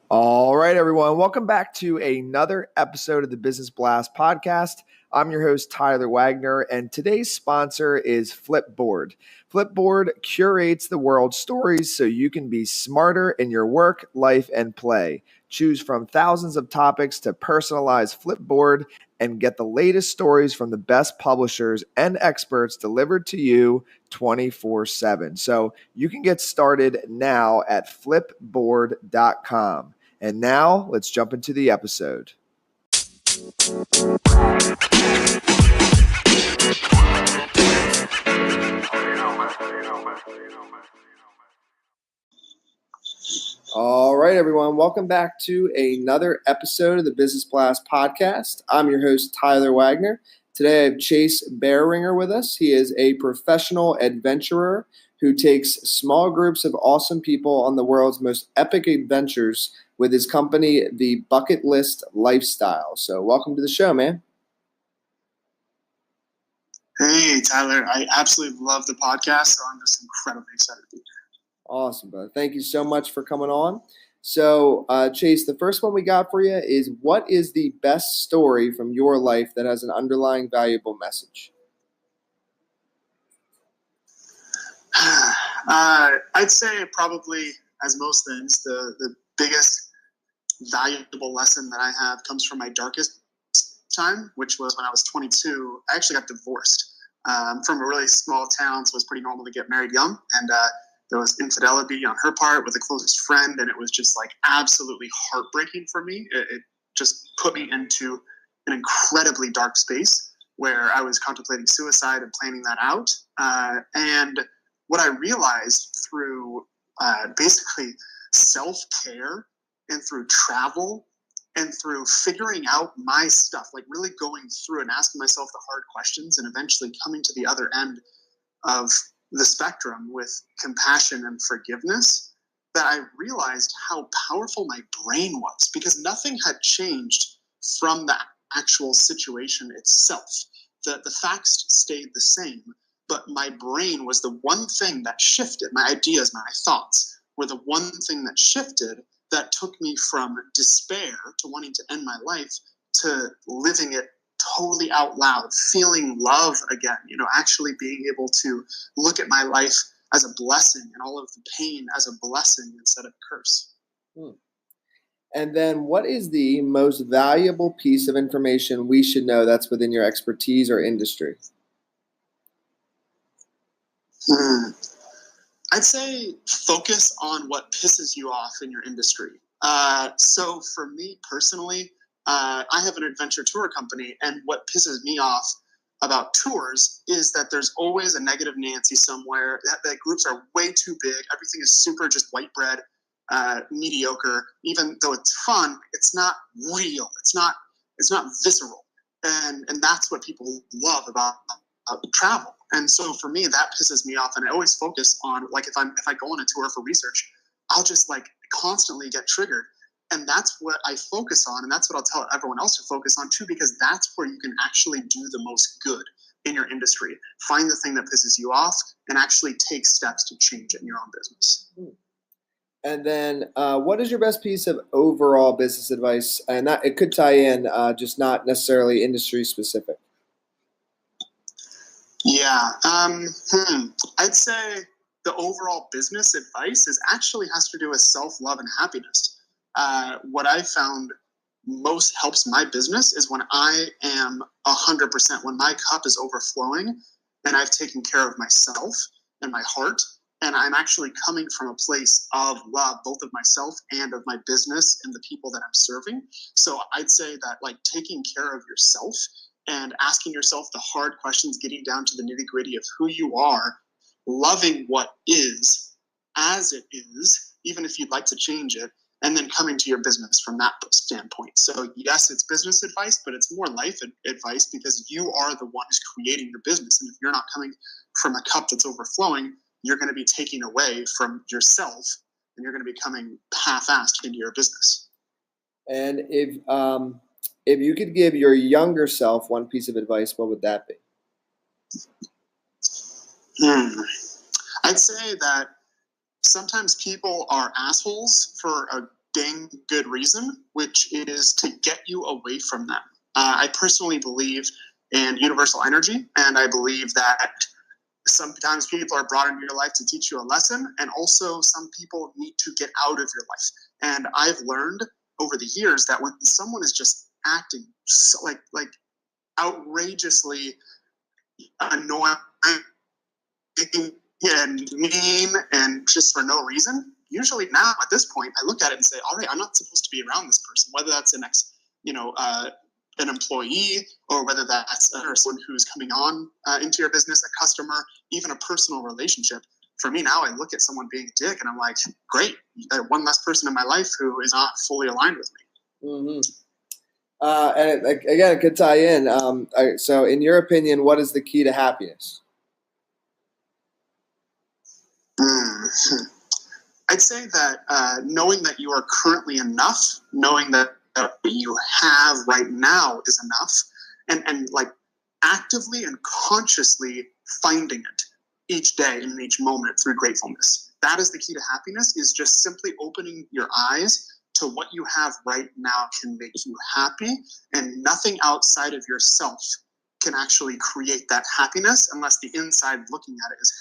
All right, everyone. Welcome back to another episode of the Business Blast podcast. I'm your host, Tyler Wagner, and today's sponsor is Flipboard. Flipboard curates the world's stories so you can be smarter in your work, life, and play. Choose from thousands of topics to personalize Flipboard and get the latest stories from the best publishers and experts delivered to you 24/7. So you can get started now at flipboard.com. And now let's jump into the episode. All right, everyone. Welcome back to another episode of the Business Blast podcast. I'm your host, Tyler Wagner. Today I have Chase Boehringer with us. He is a professional adventurer who takes small groups of awesome people on the world's most epic adventures with his company, the Bucketlist Lifestyle. So welcome to the show, man. Hey, Tyler. I absolutely love the podcast, so I'm just incredibly excited to be here. Awesome, brother. Thank you so much for coming on. So, Chase, the first one we got for you is, what is the best story from your life that has an underlying valuable message? I'd say probably, as most things, the biggest valuable lesson that I have comes from my darkest time, which was when I was 22. I actually got divorced. I'm from a really small town, so it was pretty normal to get married young. And there was infidelity on her part with a closest friend, and it was just like absolutely heartbreaking for me. It just put me into an incredibly dark space where I was contemplating suicide and planning that out. And what I realized through basically self-care and through travel and through figuring out my stuff, like really going through and asking myself the hard questions and eventually coming to the other end of the spectrum with compassion and forgiveness, that I realized how powerful my brain was, because nothing had changed from the actual situation itself. The facts stayed the same, but my brain was the one thing that shifted. My ideas, my thoughts were the one thing that shifted, that took me from despair to wanting to end my life to living it totally out loud, feeling love again, actually being able to look at my life as a blessing and all of the pain as a blessing instead of a curse. And then, what is the most valuable piece of information we should know that's within your expertise or industry? I'd say focus on what pisses you off in your industry. So for me personally, I have an adventure tour company, and what pisses me off about tours is that there's always a negative Nancy somewhere, that groups are way too big, everything is super just white bread, mediocre. Even though it's fun, it's not real, it's not visceral, and that's what people love about travel. And so for me, that pisses me off, and I always focus on, like, if I go on a tour for research, I'll just like constantly get triggered. And that's what I focus on, and that's what I'll tell everyone else to focus on too, because that's where you can actually do the most good in your industry. Find the thing that pisses you off and actually take steps to change it in your own business. And then, what is your best piece of overall business advice? And it could tie in, just not necessarily industry specific. Yeah, I'd say the overall business advice actually has to do with self-love and happiness. What I found most helps my business is when I am 100%, when my cup is overflowing and I've taken care of myself and my heart, and I'm actually coming from a place of love, both of myself and of my business and the people that I'm serving. So I'd say that, like, taking care of yourself and asking yourself the hard questions, getting down to the nitty-gritty of who you are, loving what is as it is, even if you'd like to change it, and then coming to your business from that standpoint. So yes, it's business advice, but it's more life advice, because you are the one who's creating your business. And if you're not coming from a cup that's overflowing, you're going to be taking away from yourself, and you're going to be coming half-assed into your business. And if you could give your younger self one piece of advice, what would that be? I'd say that sometimes people are assholes for a dang good reason, which is to get you away from them. I personally believe in universal energy, and I believe that sometimes people are brought into your life to teach you a lesson, and also some people need to get out of your life. And I've learned over the years that when someone is just acting so, like outrageously annoying and mean and just for no reason, usually now at this point I look at it and say, all right, I'm not supposed to be around this person, whether that's an employee, or whether that's a person who's coming on into your business, a customer, even a personal relationship. For me now, I look at someone being a dick and I'm like, great, one less person in my life who is not fully aligned with me. Mm-hmm. And again, it could tie in. So in your opinion, what is the key to happiness? I'd say that knowing that you are currently enough, knowing that what you have right now is enough, and like actively and consciously finding it each day and each moment through gratefulness. That is the key to happiness, is just simply opening your eyes to what you have right now can make you happy, and nothing outside of yourself can actually create that happiness unless the inside looking at it is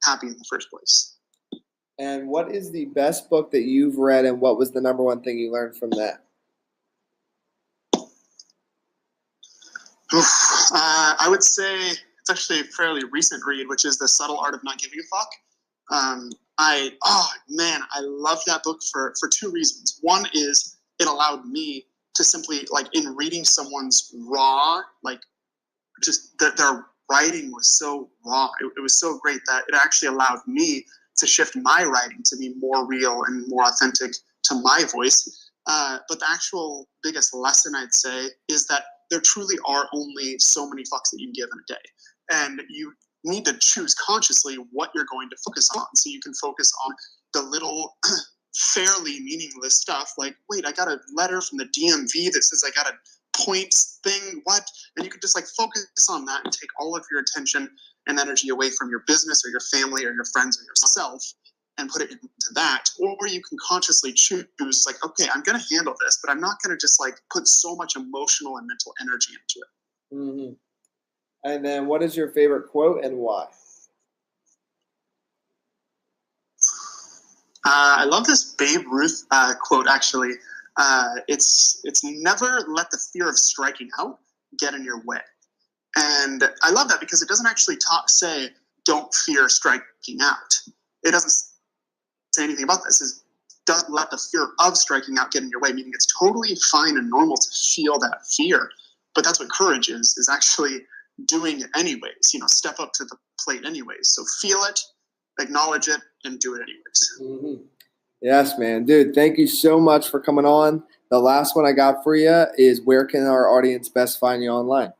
happy in the first place. And what is the best book that you've read, and what was the number one thing you learned from that? I would say it's actually a fairly recent read, which is The Subtle Art of Not Giving a Fuck. I love that book for two reasons. One is it allowed me to simply, like, in reading someone's raw, like, just their writing was so raw. It was so great that it actually allowed me to shift my writing to be more real and more authentic to my voice. But the actual biggest lesson, I'd say, is that there truly are only so many fucks that you can give in a day. And you need to choose consciously what you're going to focus on. So you can focus on the little fairly meaningless stuff, like, wait, I got a letter from the DMV that says I got a points thing, what? And you could just like focus on that and take all of your attention and energy away from your business or your family or your friends or yourself and put it into that. Or you can consciously choose, like, okay, I'm going to handle this, but I'm not going to just like put so much emotional and mental energy into it. Mm-hmm. And then what is your favorite quote and why? I love this Babe Ruth quote, actually. It's never let the fear of striking out get in your way. And I love that because it doesn't actually say don't fear striking out. It doesn't say anything about this. It doesn't let the fear of striking out get in your way, meaning it's totally fine and normal to feel that fear. But that's what courage is actually doing it anyways. Step up to the plate anyways. So feel it, acknowledge it, and do it anyways. Mm-hmm. Yes, man. Dude, thank you so much for coming on. The last one I got for you is, where can our audience best find you online?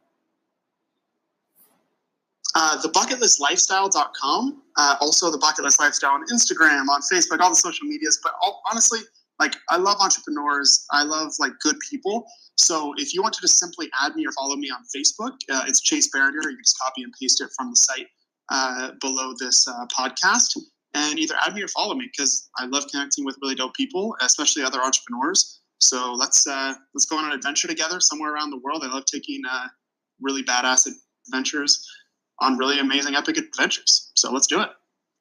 TheBucketlistLifestyle.com. Also, The Bucketlist Lifestyle on Instagram, on Facebook, all the social medias. But honestly, like, I love entrepreneurs. I love like good people. So if you want to just simply add me or follow me on Facebook, it's Chase Boehringer. You can just copy and paste it from the site below this podcast, and either add me or follow me, because I love connecting with really dope people, especially other entrepreneurs. So let's go on an adventure together somewhere around the world. I love taking really badass adventures on really amazing, epic adventures. So let's do it.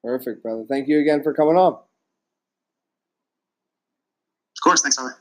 Perfect, brother. Thank you again for coming on. Of course. Thanks, Ollie.